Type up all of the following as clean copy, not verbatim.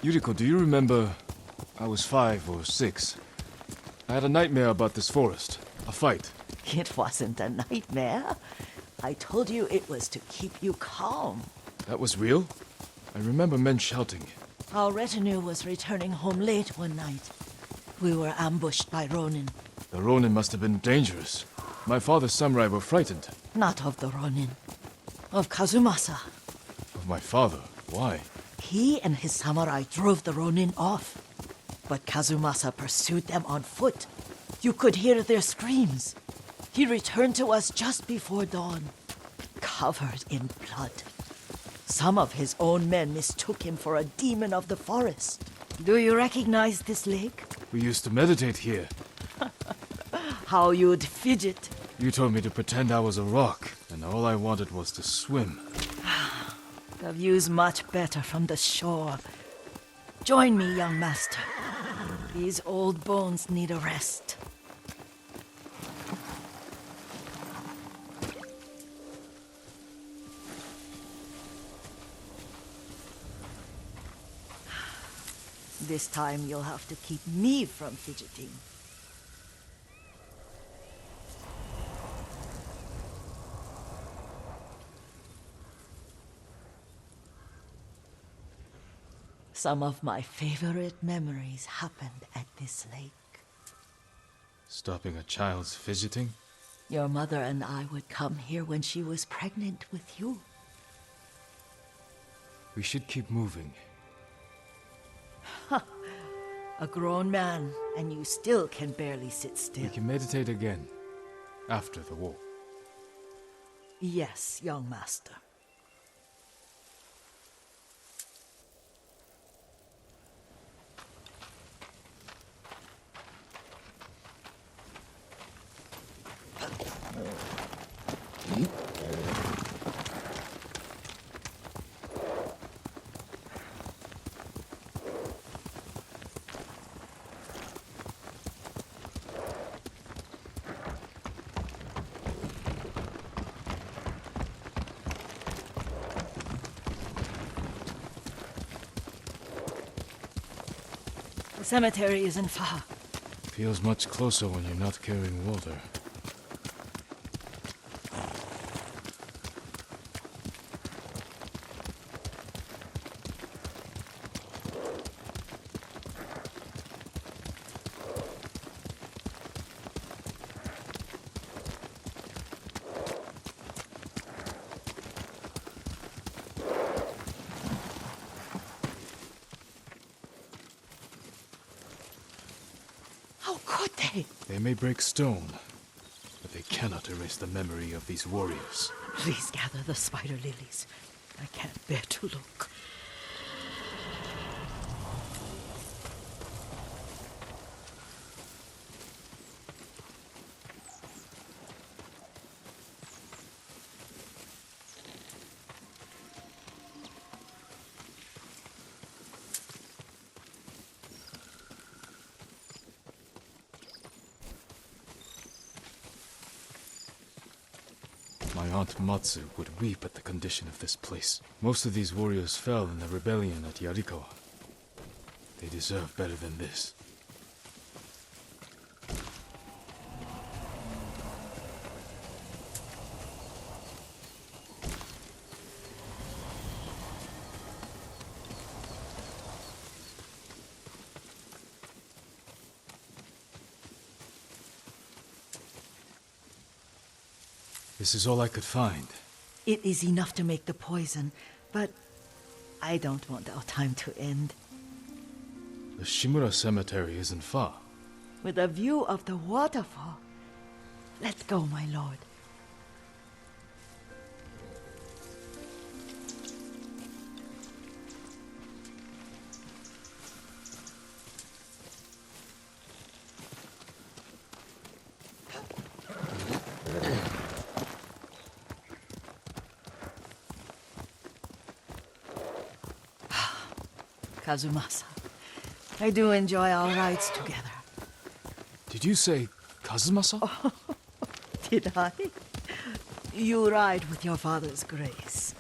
Yuriko, do you remember? I was 5 or 6. I had a nightmare about this forest. A fight. It wasn't a nightmare. I told you it was to keep you calm. That was real? I remember men shouting. Our retinue was returning home late one night. We were ambushed by Ronin. The Ronin must have been dangerous. My father's samurai were frightened. Not of the Ronin. Of Kazumasa. Of my father? Why? He and his samurai drove the Ronin off. But Kazumasa pursued them on foot. You could hear their screams. He returned to us just before dawn, covered in blood. Some of his own men mistook him for a demon of the forest. Do you recognize this lake? We used to meditate here. How you'd fidget. You told me to pretend I was a rock, and all I wanted was to swim. The view's much better from the shore. Join me, young master. These old bones need a rest. This time you'll have to keep me from fidgeting. Some of my favorite memories happened at this lake. Stopping a child's fidgeting? Your mother and I would come here when she was pregnant with you. We should keep moving. A grown man, and you still can barely sit still. We can meditate again. After the war. Yes, young master. The cemetery isn't far. Feels much closer when you're not carrying water. How could they? They may break stone, but they cannot erase the memory of these warriors. Please gather the spider lilies. I can't bear to look. My Aunt Matsu would weep at the condition of this place. Most of these warriors fell in the rebellion at Yarikawa. They deserve better than this. This is all I could find. It is enough to make the poison, but I don't want our time to end. The Shimura Cemetery isn't far. With a view of the waterfall. Let's go, my lord. Kazumasa, I do enjoy our rides together. Did you say Kazumasa? Did I? You ride with your father's grace.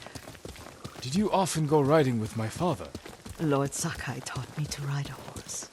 Did you often go riding with my father? Lord Sakai taught me to ride a horse.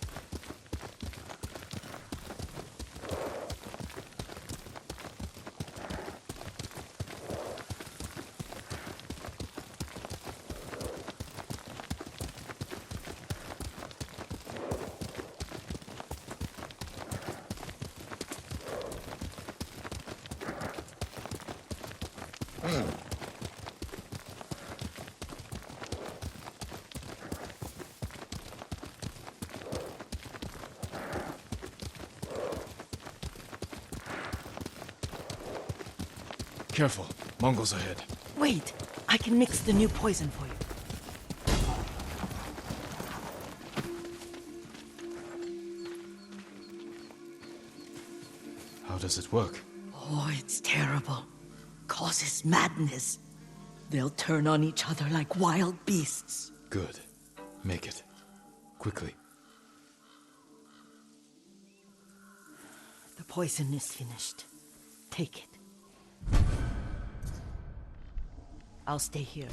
Careful. Mongols ahead. Wait, I can mix the new poison for you. How does it work? Oh, it's terrible. Causes madness. They'll turn on each other like wild beasts. Good. Make it. Quickly. The poison is finished. Take it. I'll stay here.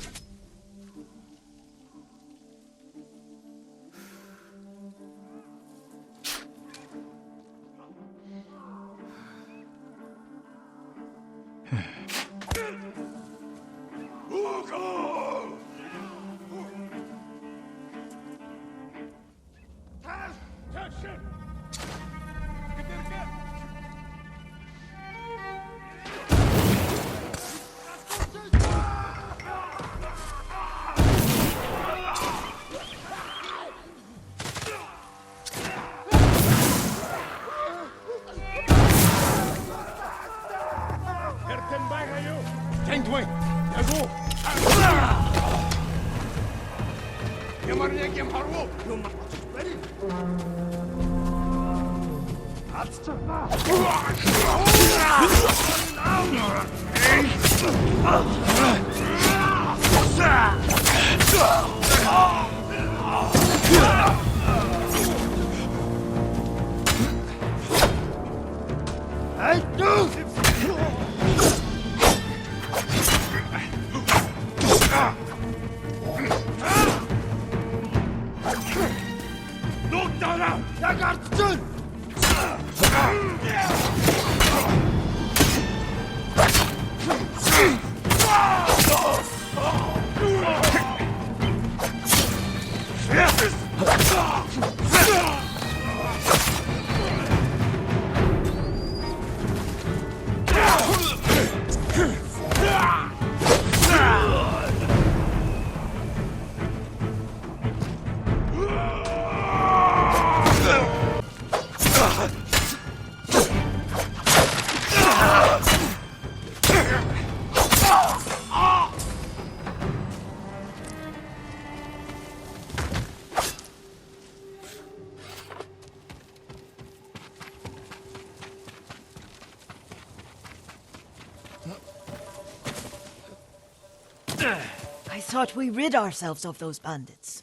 I thought we rid ourselves of those bandits.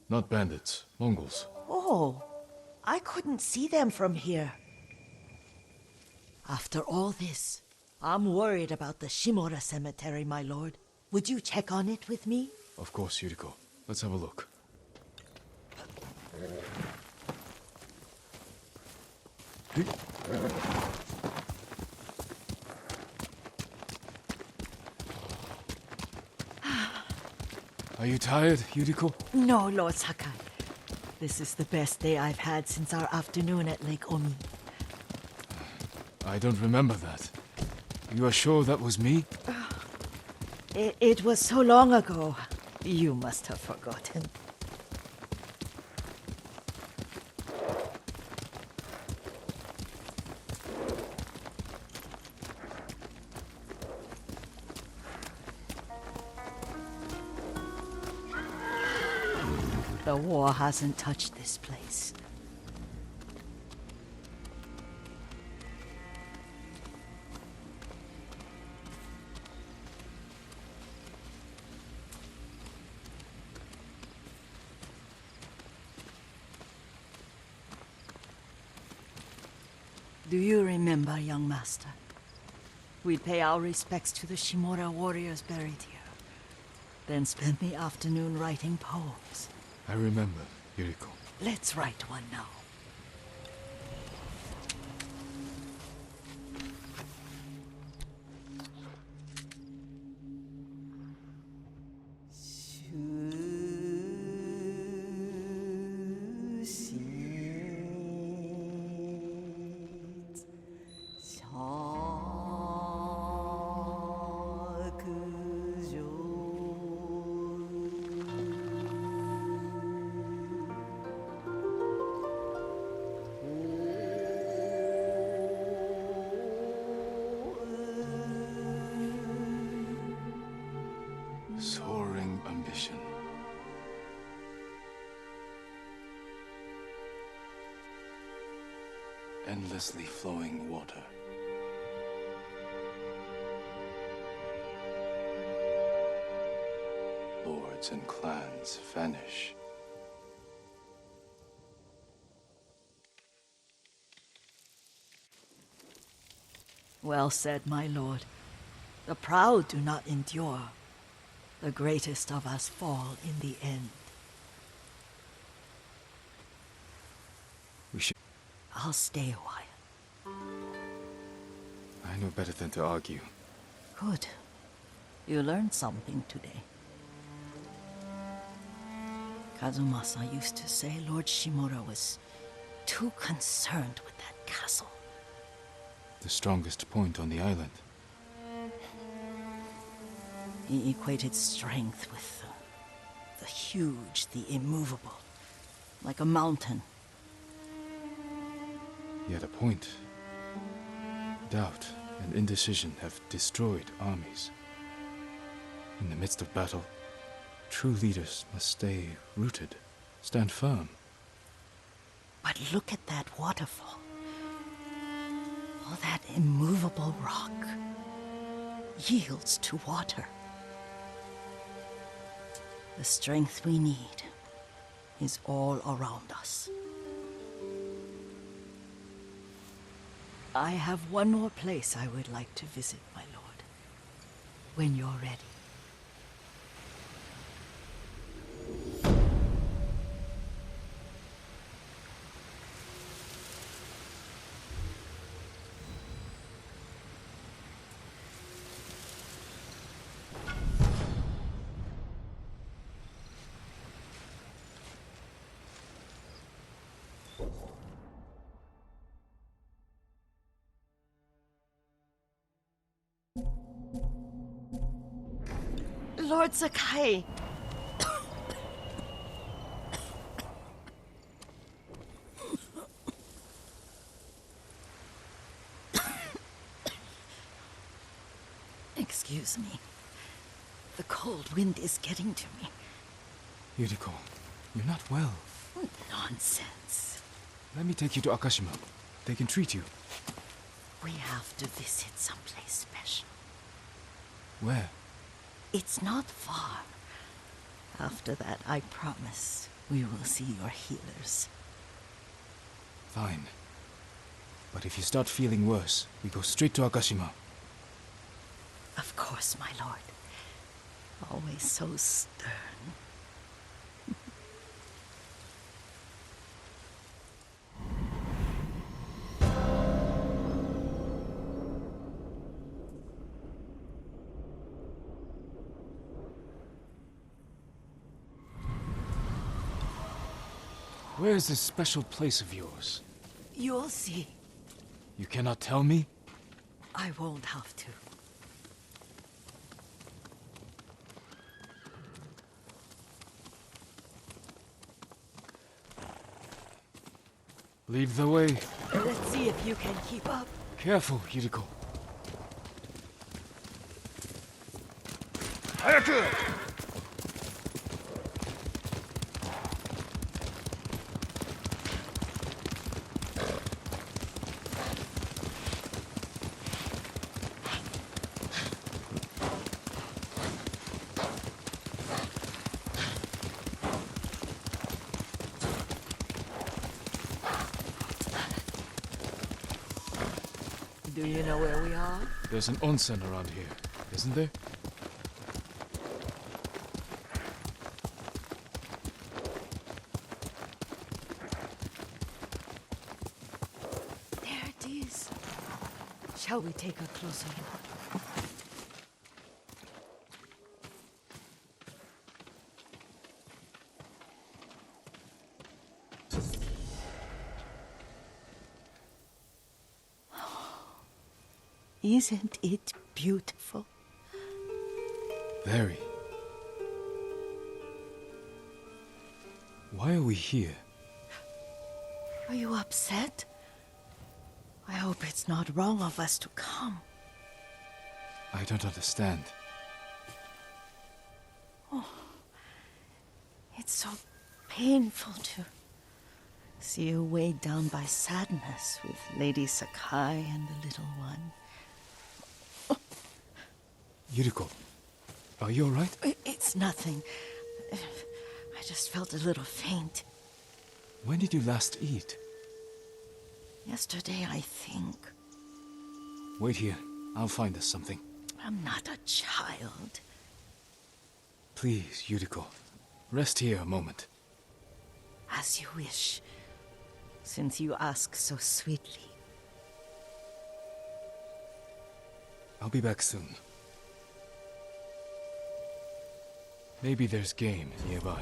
Not bandits. Mongols. Oh, I couldn't see them from here. After all this, I'm worried about the Shimura cemetery, my lord. Would you check on it with me? Of course, Yuriko. Let's have a look. Are you tired, Yuriko? No, Lord Sakai. This is the best day I've had since our afternoon at Lake Omi. I don't remember that. You are sure that was me? It was so long ago. You must have forgotten. The war hasn't touched this place. Do you remember, young master? We'd pay our respects to the Shimura warriors buried here. then spent the afternoon writing poems. I remember, Yuriko. Let's write one now. Soaring ambition. Endlessly flowing water. Lords and clans vanish. Well said, my lord. The proud do not endure. The greatest of us fall in the end. We should... I'll stay a while. I know better than to argue. Good. You learned something today. Kazumasa used to say Lord Shimura was too concerned with that castle. The strongest point on the island. He equated strength with the huge, the immovable, like a mountain. Yet a point. Doubt and indecision have destroyed armies. In the midst of battle, true leaders must stay rooted, stand firm. But look at that waterfall. All that immovable rock yields to water. The strength we need is all around us. I have one more place I would like to visit, my lord. When you're ready. Lord Sakai! Excuse me. The cold wind is getting to me. Yuriko, you're not well. Nonsense. Let me take you to Akashima. They can treat you. We have to visit someplace special. Where? It's not far. After that, I promise we will see your healers. Fine. But if you start feeling worse, we go straight to Akashima. Of course, my lord. Always so stern. Where is this special place of yours? You'll see. You cannot tell me? I won't have to. Lead the way. Let's see if you can keep up. Careful, Yuriko. Do you know where we are? There's an onsen around here, isn't there? Shall we take a closer look? Isn't it beautiful? Very. Why are we here? Are you upset? I hope it's not wrong of us to come. I don't understand. It's so painful to see you weighed down by sadness with Lady Sakai and the little one. Yuriko, are you alright? It's nothing. I just felt a little faint. When did you last eat? Yesterday, I think. Wait here. I'll find us something. I'm not a child. Please, Yuriko. Rest here a moment. As you wish, since you ask so sweetly. I'll be back soon. Maybe there's game nearby.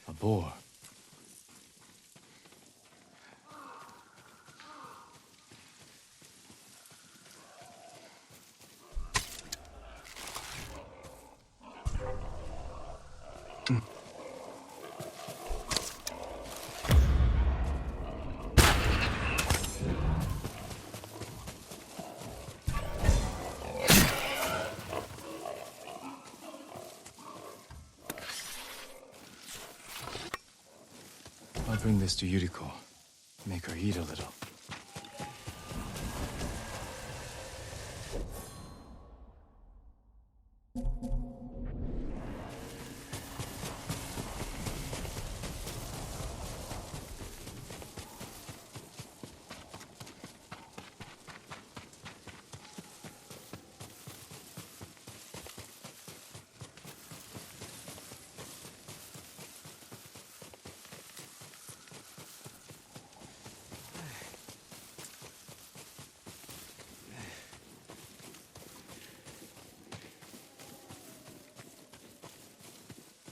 A boar. I'll bring this to Yuriko. Make her eat a little.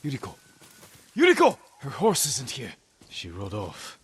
Yuriko! Yuriko! Her horse isn't here. She rode off.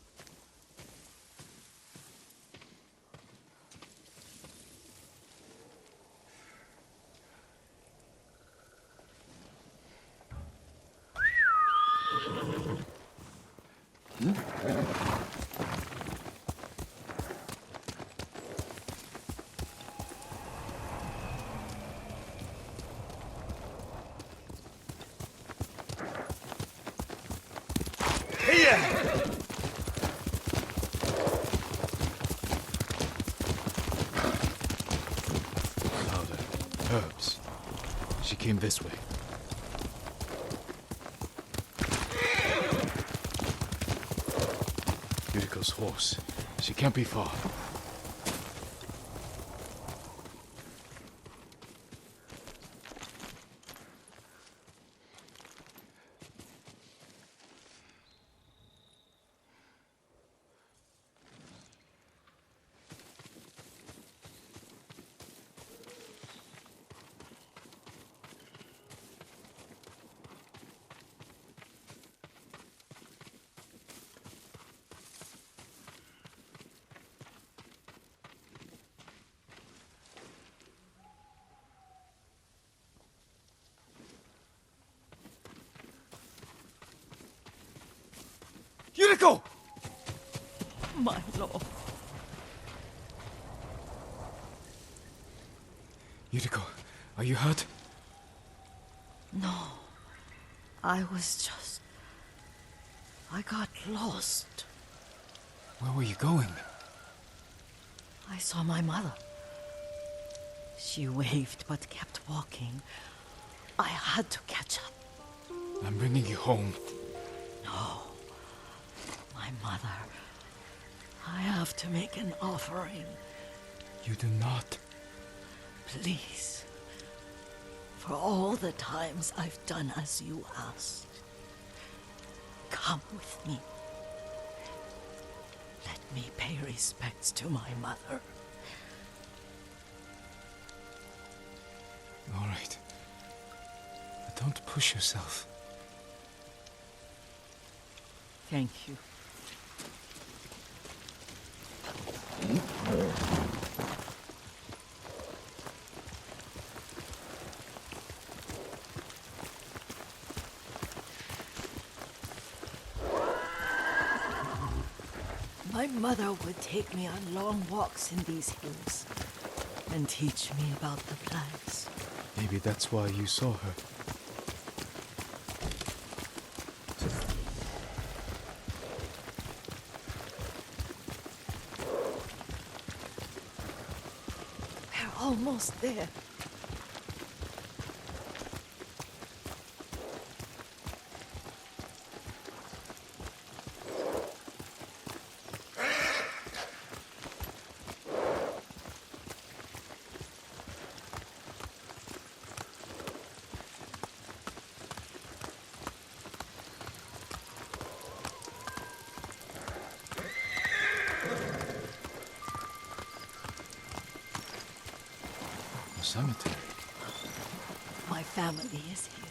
Louder. Herbs. She came this way. Yuriko's horse. She can't be far. Yuriko! My lord. Yuriko, are you hurt? No. I was just... I got lost. Where were you going? I saw my mother. She waved but kept walking. I had to catch up. I'm bringing you home. No. My mother. I have to make an offering. You do not. Please. For all the times I've done as you asked. Come with me. Let me pay respects to my mother. All right. But don't push yourself. Thank you. My mother would take me on long walks in these hills and teach me about the plants. Maybe that's why you saw her. We're almost there. A cemetery. My family is here.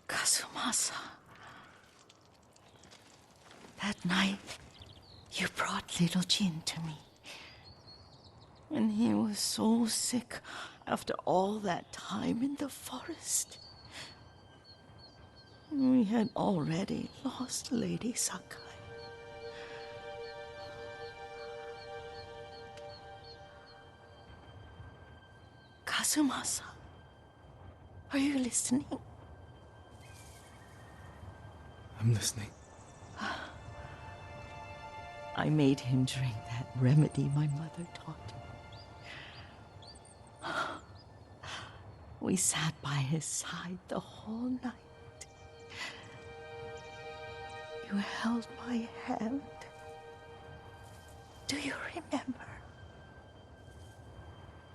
Kazumasa. That night, you brought little Jin to me. When he was so sick after all that time in the forest. We had already lost Lady Sakai. Kazumasa, are you listening? I'm listening. I made him drink that remedy my mother taught him. We sat by his side the whole night. You held my hand. Do you remember?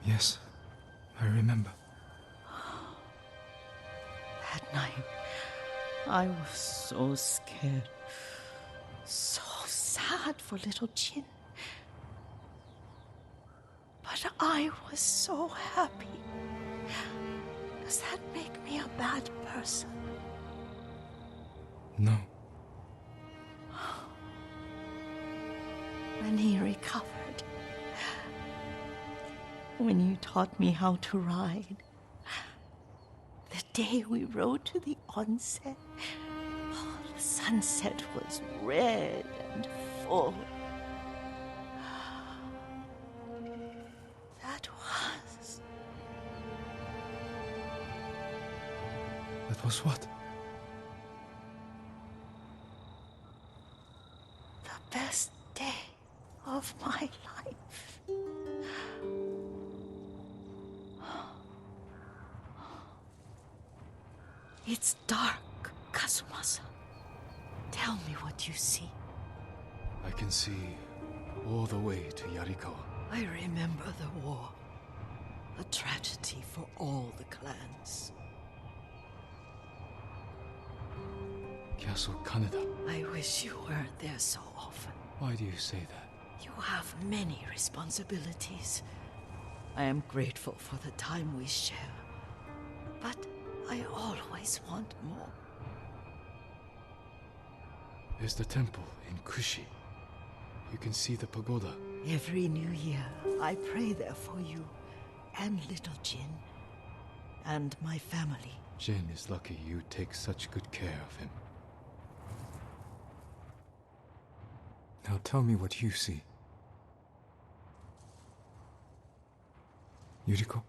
Yes, I remember. That night, I was so scared. So sad for little Jin. But I was so happy. Does that make me a bad person? No. When he recovered, when you taught me how to ride, the day we rode to the onset, the sunset was red and full. That was... That was what? the best day of my life. It's dark, Kazumasa. Tell me what you see. I can see all the way to Yarikawa. I remember the war. A tragedy for all the clans. Castle Kaneda. I wish you weren't there so often. Why do you say that? You have many responsibilities. I am grateful for the time we share. But I always want more. There's the temple in Kushi. You can see the pagoda. Every new year, I pray there for you and little Jin. And my family. Jin is lucky you take such good care of him. Now tell me what you see. Yuriko?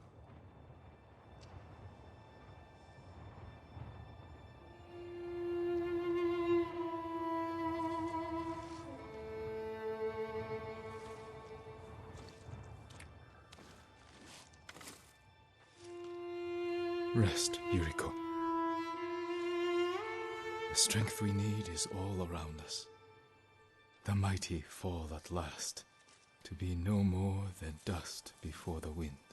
Rest, Yuriko. The strength we need is all around us. The mighty fall at last, to be no more than dust before the wind.